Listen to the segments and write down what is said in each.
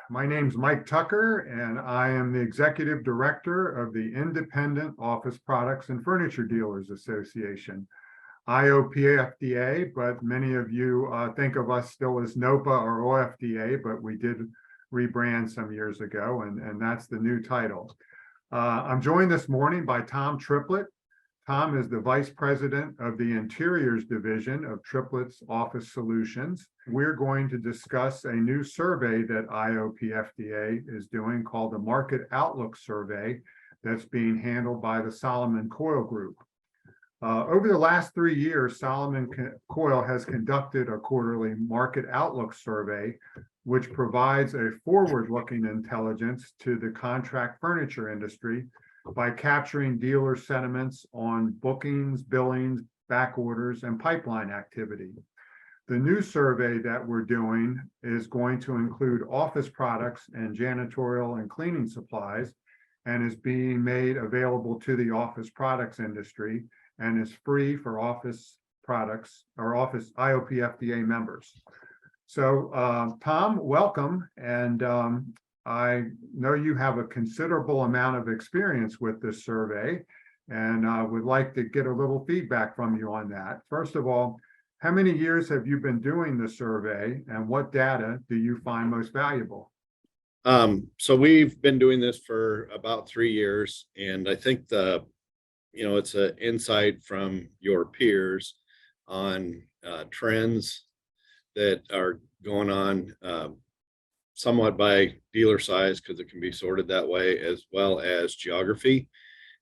My name's Mike Tucker, and I am the Executive Director of the Independent Office Products and Furniture Dealers Association, IOPFDA, but many of you think of us still as NOPA or OFDA, but we did rebrand some years ago, and that's the new title. I'm joined this morning by Tom Triplett. Tom is the Vice President of the Interiors Division of Triplett's Office Solutions. We're going to discuss a new survey that IOPFDA is doing called the Market Outlook Survey that's being handled by the Solomon Coyle Group. Over the last 3 years, Solomon Coyle has conducted a quarterly Market Outlook Survey, which provides a forward-looking intelligence to the contract furniture industry by capturing dealer sentiments on bookings, billings, back orders, and pipeline activity. The new survey that we're doing is going to include office products and janitorial and cleaning supplies, and is being made available to the office products industry and is free for office products or office IOPFDA members. So Tom, welcome. And I know you have a considerable amount of experience with this survey, and I would like to get a little feedback from you on that. First of all, how many years have you been doing the survey, and what data do you find most valuable? So we've been doing this for about 3 years, and I think it's an insight from your peers on trends that are going on somewhat by dealer size, because it can be sorted that way, as well as geography.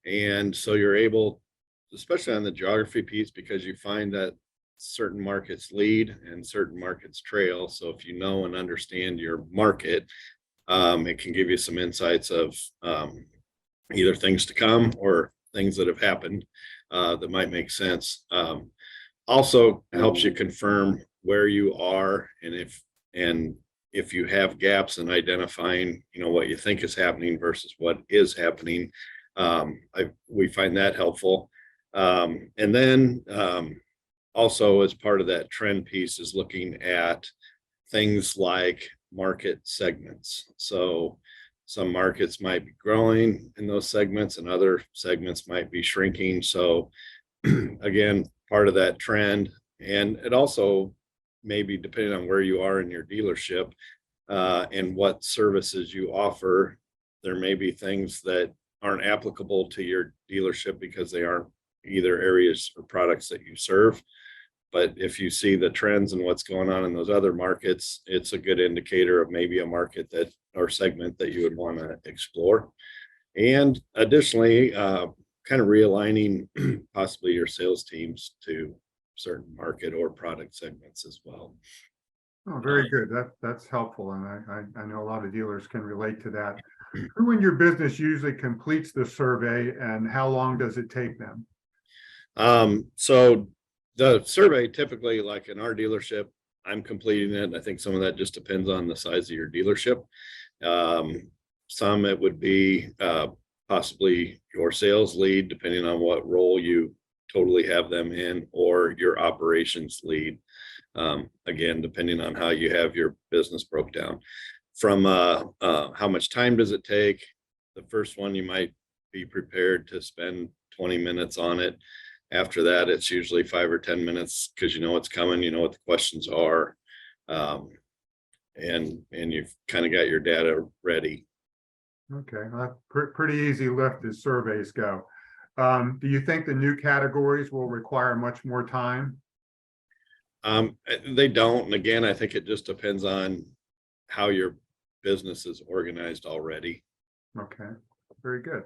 And so you're able, especially on the geography piece, because you find that certain markets lead and certain markets trail. So if you know and understand your market, it can give you some insights of either things to come or things that have happened that might make sense. Also helps you confirm where you are, and if you have gaps in identifying, what you think is happening versus what is happening. We find that helpful. And then also, as part of that trend piece, is looking at things like market segments. So some markets might be growing in those segments and other segments might be shrinking. So again, part of that trend. And it also maybe, depending on where you are in your dealership and what services you offer, there may be things that aren't applicable to your dealership because they aren't either areas or products that you serve. But if you see the trends and what's going on in those other markets, it's a good indicator of maybe a market that or segment that you would want to explore. And additionally, kind of realigning possibly your sales teams to certain market or product segments as well. Oh, very good. That's helpful, and I know a lot of dealers can relate to that. Who in your business usually completes the survey, and how long does it take them? So the survey, typically, like in our dealership, I'm completing it. I think some of that just depends on the size of your dealership. Some it would be possibly your sales lead, depending on what role you totally have them in, or your operations lead. Again, depending on how you have your business broke down. From how much time does it take? The first one, you might be prepared to spend 20 minutes on it. After that, it's usually 5 or 10 minutes, because you know what's coming, you know what the questions are, and you've kind of got your data ready. Okay, well, pretty easy lift as surveys go. Do you think the new categories will require much more time? They don't. And again, I think it just depends on how your business is organized already. Okay, very good.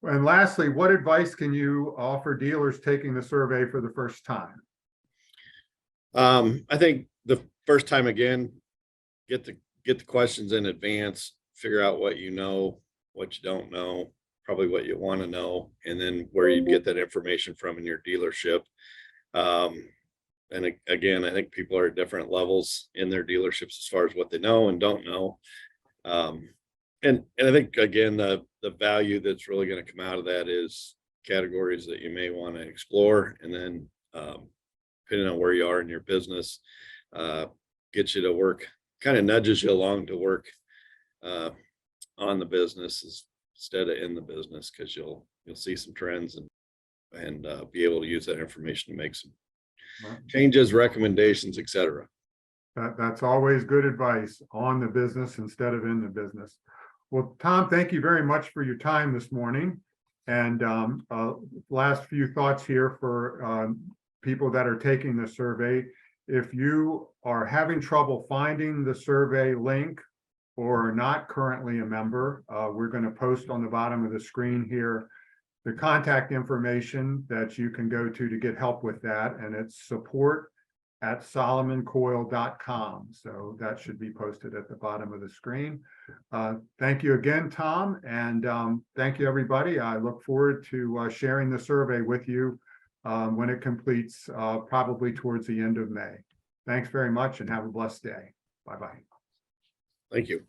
And lastly, what advice can you offer dealers taking the survey for the first time? I think the first time, again, get the questions in advance, figure out what you know, what you don't know, probably what you want to know, and then where you get that information from in your dealership. And again, I think people are at different levels in their dealerships as far as what they know and don't know. And I think, again, the value that's really going to come out of that is categories that you may want to explore. And then depending on where you are in your business, gets you to work, kind of nudges you along to work on the business instead of in the business, because you'll see some trends and be able to use that information to make some changes, recommendations, etc. That's always good advice, on the business instead of in the business. Well, Tom, thank you very much for your time this morning. And last few thoughts here for people that are taking the survey. If you are having trouble finding the survey link or are not currently a member, we're going to post on the bottom of the screen here the contact information that you can go to get help with that. And it's support@solomoncoyle.com. So that should be posted at the bottom of the screen. Thank you again, Tom. And thank you, everybody. I look forward to sharing the survey with you when it completes, probably towards the end of May. Thanks very much and have a blessed day. Bye-bye. Thank you.